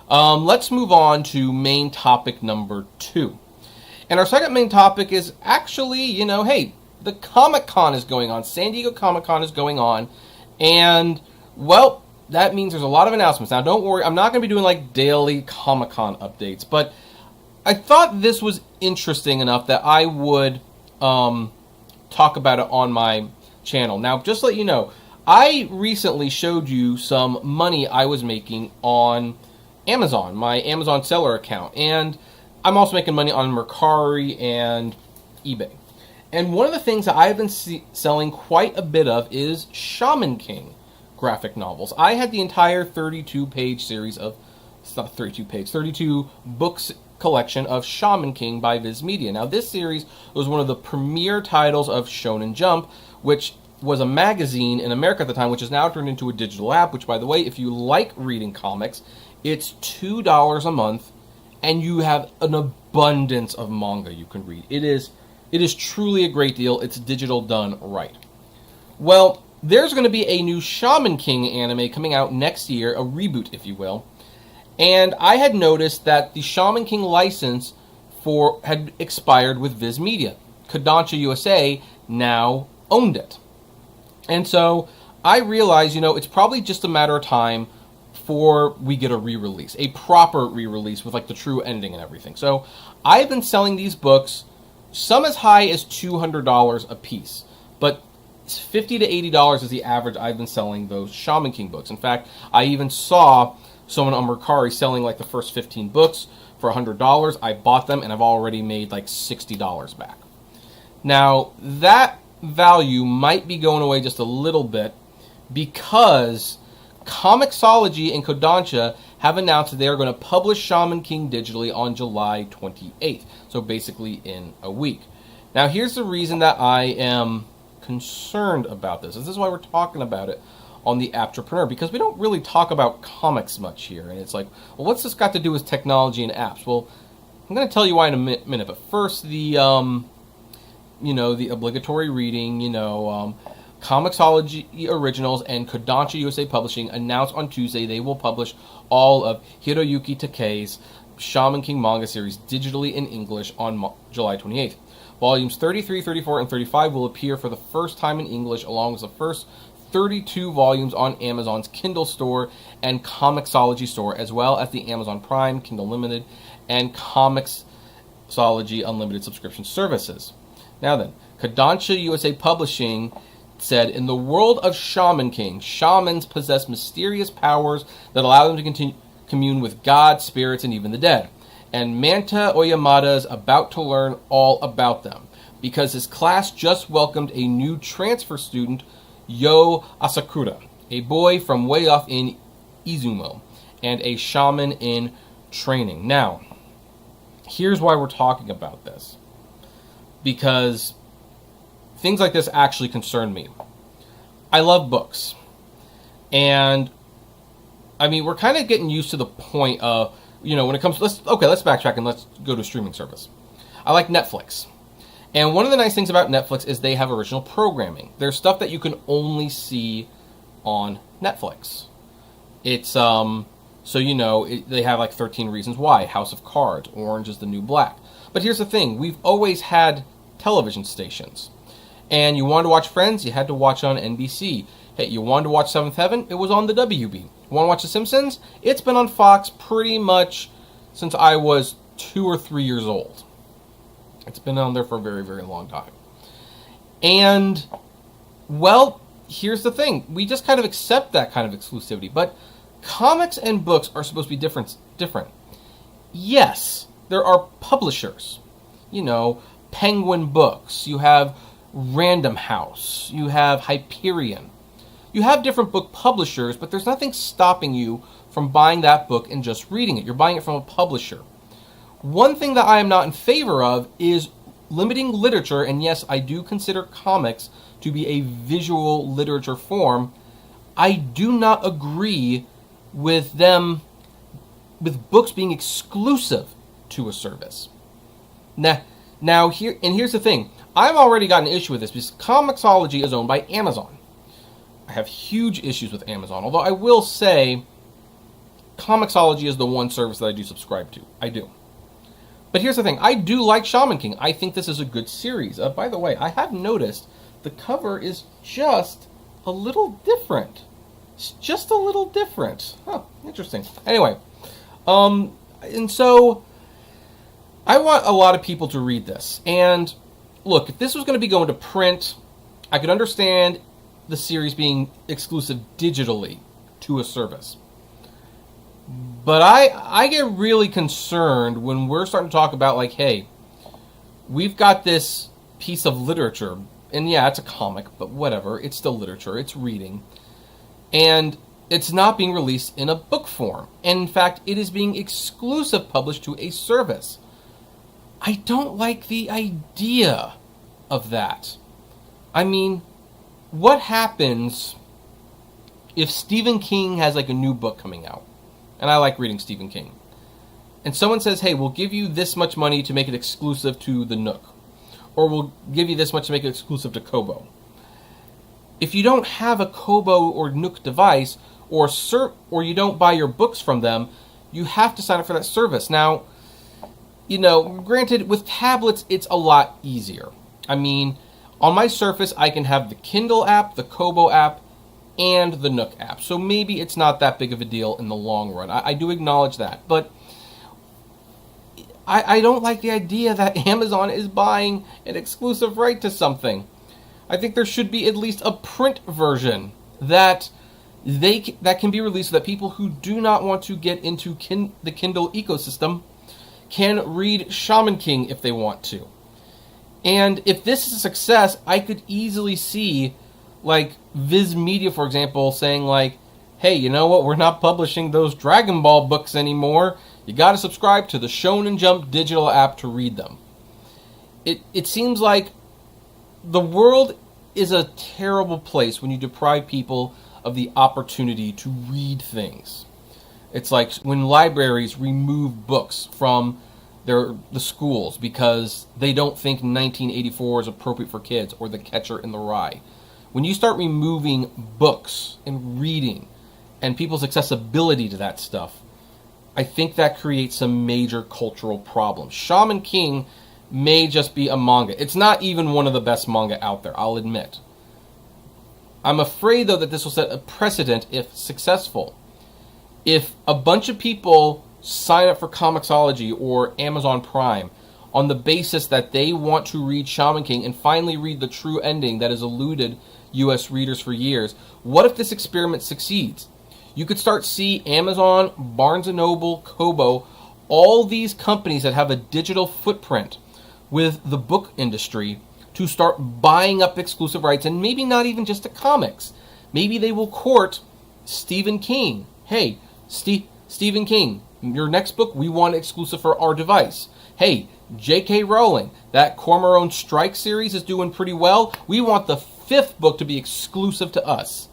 Let's move on to main topic number 2. And our second main topic is actually, hey, the Comic-Con is going on. San Diego Comic-Con is going on. And, well, that means there's a lot of announcements. Now, don't worry, I'm not going to be doing like daily Comic-Con updates, but I thought this was interesting enough that I would talk about it on my channel. Now, just to let you know, I recently showed you some money I was making on Amazon, my Amazon seller account, and I'm also making money on Mercari and eBay. And one of the things that I've been selling quite a bit of is Shaman King graphic novels. I had the entire 32-page series of, it's not 32-page, 32 books collection of Shaman King by Viz Media. Now, this series was one of the premier titles of Shonen Jump, which was a magazine in America at the time, which is now turned into a digital app, which, by the way, if you like reading comics, it's $2 a month, and you have an abundance of manga you can read. It is truly a great deal. It's digital done right. Well, there's going to be a new Shaman King anime coming out next year, a reboot, if you will. And I had noticed that the Shaman King license had expired with Viz Media. Kodansha USA now owned it. And so I realized, it's probably just a matter of time before we get a re-release, a proper re-release with like the true ending and everything. So I've been selling these books, some as high as $200 a piece, but $50 to $80 is the average I've been selling those Shaman King books. In fact, I even saw someone on Mercari selling like the first 15 books for $100. I bought them and I've already made like $60 back. Now, that value might be going away just a little bit because ComiXology and Kodansha have announced that they are going to publish Shaman King digitally on July 28th. So basically in a week. Now, here's the reason that I am concerned about this. This is why we're talking about it on the Apptrepreneur, because we don't really talk about comics much here. And it's like, well, what's this got to do with technology and apps? Well, I'm going to tell you why in a minute. But first, the obligatory reading, ComiXology Originals and Kodansha USA Publishing announced on Tuesday they will publish all of Hiroyuki Takei's Shaman King manga series digitally in English on July 28th. Volumes 33, 34, and 35 will appear for the first time in English, along with the first 32 volumes on Amazon's Kindle store and ComiXology store, as well as the Amazon Prime, Kindle Limited, and ComiXology Unlimited subscription services. Now then, Kodansha USA Publishing said, in the world of Shaman King, shamans possess mysterious powers that allow them to commune with God, spirits, and even the dead. And Manta Oyamada is about to learn all about them, because his class just welcomed a new transfer student, Yo Asakura, a boy from way off in Izumo, and a shaman in training. Now, here's why we're talking about this. Because things like this actually concern me. I love books. And, we're kind of getting used to the point of, when it comes to, let's backtrack and let's go to a streaming service. I like Netflix. And one of the nice things about Netflix is they have original programming. There's stuff that you can only see on Netflix. It's, they have like 13 Reasons Why, House of Cards, Orange is the New Black. But here's the thing, we've always had television stations. And you wanted to watch Friends, you had to watch it on NBC. Hey, you wanted to watch Seventh Heaven, it was on the WB. You want to watch The Simpsons? It's been on Fox pretty much since I was 2 or 3 years old. It's been on there for a very, very long time. And, well, here's the thing. We just kind of accept that kind of exclusivity. But comics and books are supposed to be different. Yes, there are publishers. Penguin Books. You have Random House. You have Hyperion. You have different book publishers, but there's nothing stopping you from buying that book and just reading it. You're buying it from a publisher. One thing that I am not in favor of is limiting literature, and yes, I do consider comics to be a visual literature form. I do not agree with books being exclusive to a service. Now here's the thing. I've already got an issue with this because ComiXology is owned by Amazon. I have huge issues with Amazon, although I will say ComiXology is the one service that I do subscribe to. I do. But here's the thing. I do like Shaman King. I think this is a good series. By the way, I have noticed the cover is just a little different. It's just a little different. Huh, interesting. Anyway, and so I want a lot of people to read this. And look, if this was going to be going to print, I could understand the series being exclusive digitally to a service. But I get really concerned when we're starting to talk about, like, hey, we've got this piece of literature, and yeah, it's a comic, but whatever, it's still literature, it's reading, and it's not being released in a book form. And in fact, it is being exclusive published to a service. I don't like the idea of that. I mean, what happens if Stephen King has like a new book coming out? And I like reading Stephen King. And someone says, hey, we'll give you this much money to make it exclusive to the Nook. Or we'll give you this much to make it exclusive to Kobo. If you don't have a Kobo or Nook device, or you don't buy your books from them, you have to sign up for that service. Now, you know, granted, with tablets, it's a lot easier. I mean, on my Surface, I can have the Kindle app, the Kobo app, and the Nook app. So maybe it's not that big of a deal in the long run. I do acknowledge that. But I don't like the idea that Amazon is buying an exclusive right to something. I think there should be at least a print version that can be released so that people who do not want to get into the Kindle ecosystem can read Shaman King if they want to. And if this is a success, I could easily see, like, Viz Media, for example, saying, like, hey, you know what, we're not publishing those Dragon Ball books anymore. You got to subscribe to the Shonen Jump digital app to read them. It seems like the world is a terrible place when you deprive people of the opportunity to read things. It's like when libraries remove books from the schools because they don't think 1984 is appropriate for kids, or The Catcher in the Rye. When you start removing books and reading and people's accessibility to that stuff, I think that creates some major cultural problems. Shaman King may just be a manga. It's not even one of the best manga out there, I'll admit. I'm afraid, though, that this will set a precedent if successful. If a bunch of people sign up for ComiXology or Amazon Prime on the basis that they want to read Shaman King and finally read the true ending that has eluded U.S. readers for years, what if this experiment succeeds? You could start to see Amazon, Barnes & Noble, Kobo, all these companies that have a digital footprint with the book industry to start buying up exclusive rights, and maybe not even just to comics. Maybe they will court Stephen King. Hey, Stephen King, your next book, we want exclusive for our device. Hey, J.K. Rowling, that Cormorant Strike series is doing pretty well. We want the 5th book to be exclusive to us.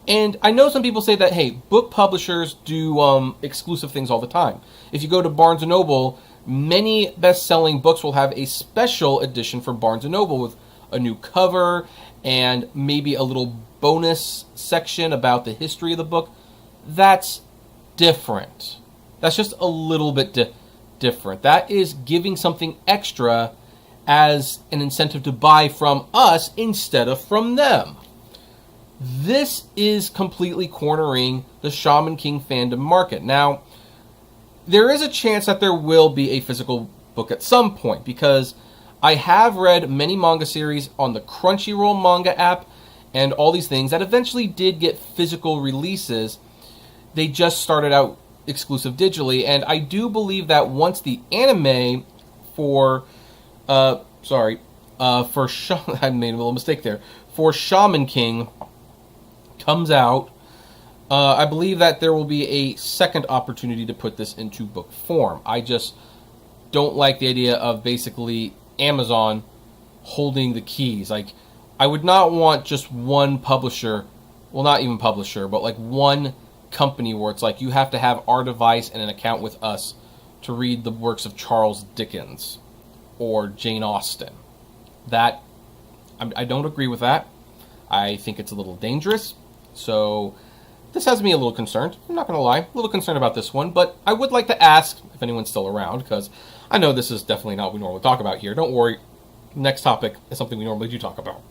And I know some people say that, hey, book publishers do exclusive things all the time. If you go to Barnes & Noble, many best-selling books will have a special edition for Barnes & Noble with a new cover and maybe a little bonus section about the history of the book. That's different. That's just a little bit different. That is giving something extra as an incentive to buy from us instead of from them. This is completely cornering the Shaman King fandom market. Now, there is a chance that there will be a physical book at some point, because I have read many manga series on the Crunchyroll manga app and all these things that eventually did get physical releases. They just started out exclusive digitally, and I do believe that once the anime for I made a little mistake there, for Shaman King comes out, I believe that there will be a second opportunity to put this into book form. I just don't like the idea of basically Amazon holding the keys. Like, I would not want just one publisher, well, not even publisher, but like one company where it's like you have to have our device and an account with us to read the works of Charles Dickens or Jane Austen. That, I don't agree with that. I think it's a little dangerous. So this has me a little concerned. I'm not going to lie, a little concerned about this one, but I would like to ask if anyone's still around, because I know this is definitely not what we normally talk about here. Don't worry, next topic is something we normally do talk about.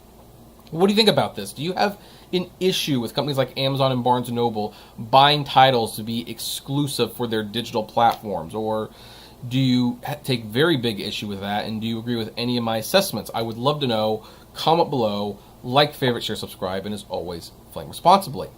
What do you think about this? Do you have an issue with companies like Amazon and Barnes & Noble buying titles to be exclusive for their digital platforms? Or do you take very big issue with that? And do you agree with any of my assessments? I would love to know. Comment below, like, favorite, share, subscribe, and as always, flame responsibly.